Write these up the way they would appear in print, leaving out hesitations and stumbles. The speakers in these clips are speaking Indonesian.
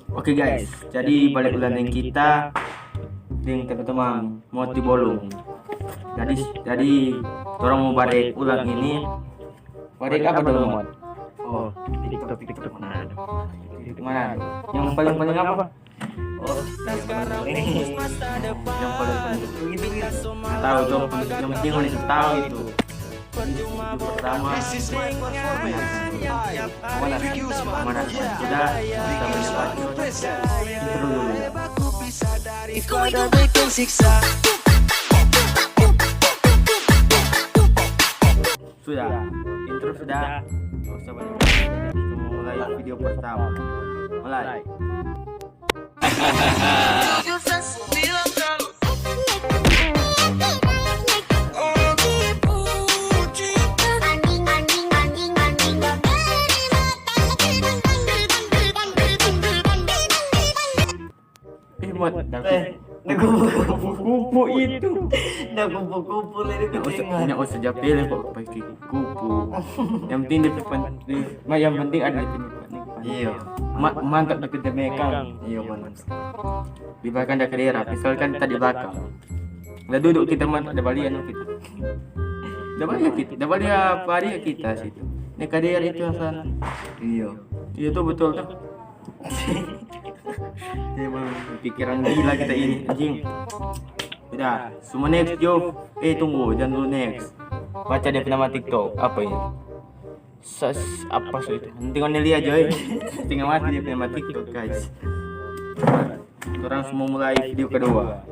Oke guys, jadi balik ulang kita dengan teman-teman mau bolong. Jadi orang mau balik ulang ini. Balik apa dulu mod? Oh, TikTok mana ada? Mana? Yang paling apa? Oh, yang Yang paling tahu dong. Yang penting harus tahu itu. Itu pertama. Mana? Sudah kita mendapat. Intro dulu ya. Sudah, intro sudah. Nggak usah banyak. Kita mulai video pertama. Mulai. kupu itu. Nah, kupu-kupu lagi ketinggalan. Nggak usah pilih kok pakai kupu. Yang penting yang penting ada di Iya. Mantap di megang. Iya, mantap. Di belakang ada kadera. Misalkan tadi belakang. Udah duduk kita mantap ada balian kita. Ada balian apa dia kita situ. Ini kadera itu yang sana. Iya. Iya tuh betul tuh. Emang pikiran gila kita ini anjing. Udah, semua next Jo. Tunggu, jangan dulu next. Baca dia nama TikTok. Apa ini? Apa sih itu? Tinggal lihat aja. Tinggal mati dia nama TikTok guys. Orang semua mulai video kedua.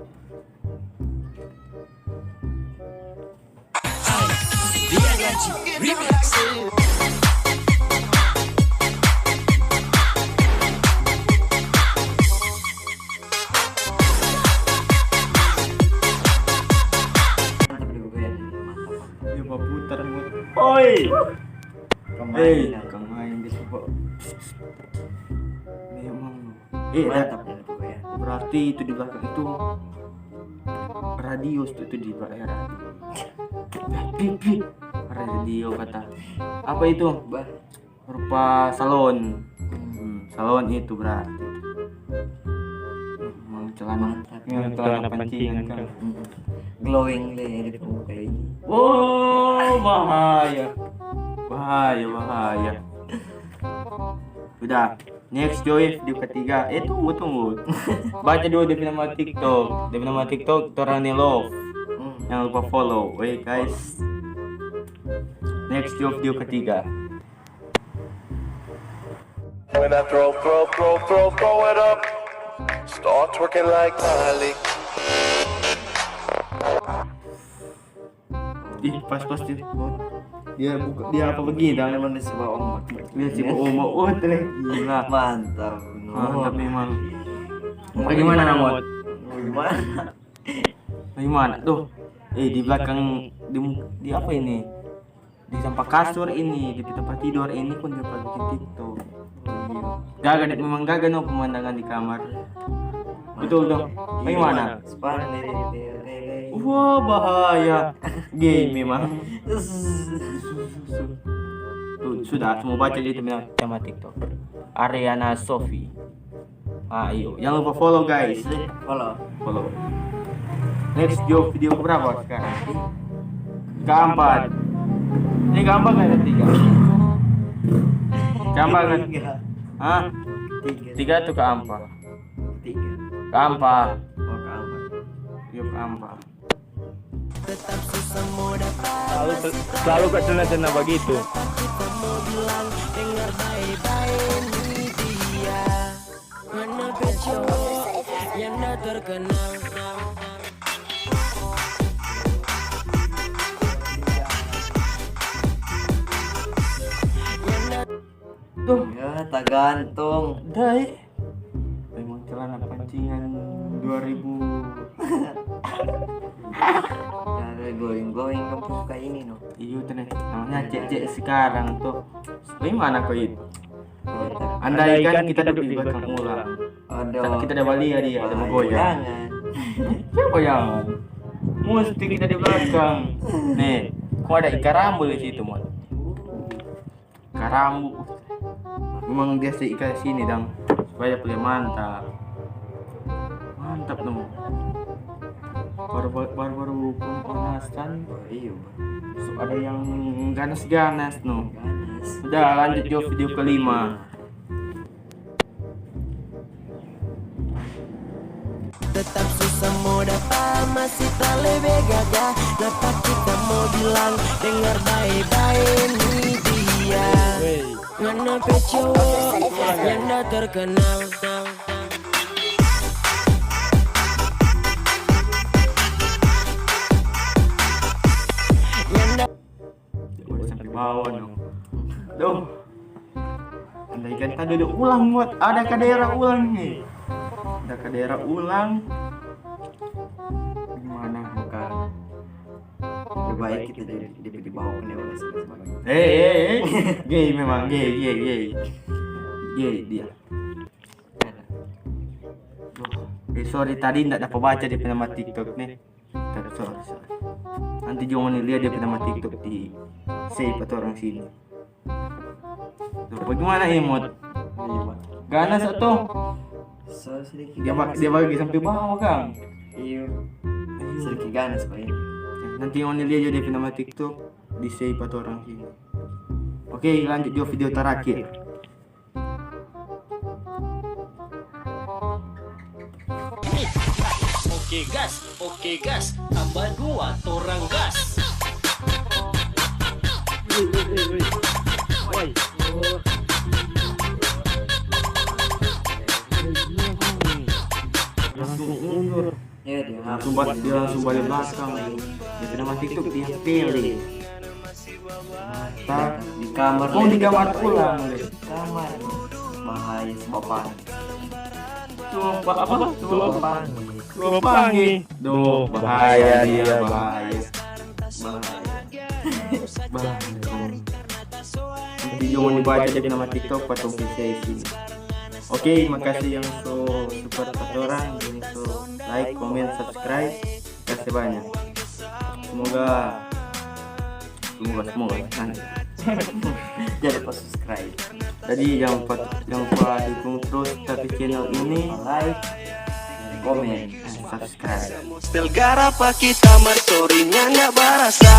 Putar mut. Oi. Kemain di sebuah. Memang. Mantap ya. Berarti itu di belakang itu radio itu di belakang radio. Radio kata. Apa itu? Berupa salon. Salon itu berarti. Emang celana pancingan kan. Glowing lady di muka ini. Oh, bahaya. Udah, next Joy video ketiga. Tunggu. Baca dulu dia nama TikTok. Dia nama TikTok Torani Love. Jangan lupa follow. Wait guys. Next Joy video ketiga. When I throw it up, start twerking like Miley. Pas dia buka dia apa begini dah Memang di sebuah ombak. dia si Oma gila Mantap. mantap memang. Bagaimana namot? Bagaimana tuh? Di belakang di apa ini? Di sampah kasur ini, di tempat tidur ini pun dapat bikin TikTok. Gagah memang gagah no pemandangan di kamar. Betul dong. Bagaimana? Wah bahaya. Game memang. Tuh, sudah semua baca di tema TikTok. Ariana Sofi. Ayo, jangan lupa follow guys. Follow. Next video berapa sekarang? Keempat. Ini keempat kan ada 3? Keempat kan? Hah? 3 tuh keempat. Keempat. Yuk keempat. Selalu ke cena begitu. Tuh, ya tak gantung. Dai. Memang celana pancingan 2000. Glowing kamu suka ini no. Iya tuh nih, namanya cek sekarang tuh. Bagaimana kau itu? Andaikan kita duduk di belakang ulang. Kita ada bali ya dia, ada goyang. Siapa yang? Mesti kita di belakang. Nih, kok ada ikan rambut di situ, Mon? Ikan rambut. Memang biasa ikan sini, Dang. Banyak punya mantap. Mantap no. Baru pemanasan. Iya, So, ada yang ganas-ganas no. ganas. Udah lanjut Jo video kelima. Tetap susah mau dapat masih tak lebih gagah. Kenapa kita mau bilang dengar baik-baik ini dia. Ngana cowok yang dah terkenal. Yang dah Udah sampai bawah no. Duh. Andaikan tadi udah ulang buat ada ke daerah ulang nih. Ada ke daerah ulang. Gimana? Bukan. Lebih baik kita jadi dibawa ke oleh sebagainya. Gay memang gay. Gay dia. Sorry tadi nggak dapat baca di nama TikTok nih. Sorry. Nanti jangan lihat dia nama TikTok di save atau orang sini. Tuh, bagaimana emot? Iya, Pak. Ganas atau? So, sedikit Dia ganas. dia bagi sampai bawah Kang. Iya. Sedikit ganas Pak ini. Nanti jangan lihat dia nama TikTok di save atau orang sini. Oke, lanjut Jo video terakhir. Oke gas, tambah 2 torang gas. Langsung mundur. Ya, dia Dia langsung balik belakang. Dia nama TikTok dia pilih. Mata di kamar. Oh di kamar pulang. Kamar. Bahaya sepapan. Coba apa? Sepapan. Pangi. Duh, bahaya dia, bahaya. Nanti jangan dibaca di nama TikTok patung sini. Oke, makasih yang so support orang, yang so like, comment, subscribe. Kasih banyak. Semoga nanti. Jangan lupa subscribe, Jadi jangan lupa dukung terus tapi channel ini, like, komen. subscribe. Stel garapa kita martorinya nggak barasa.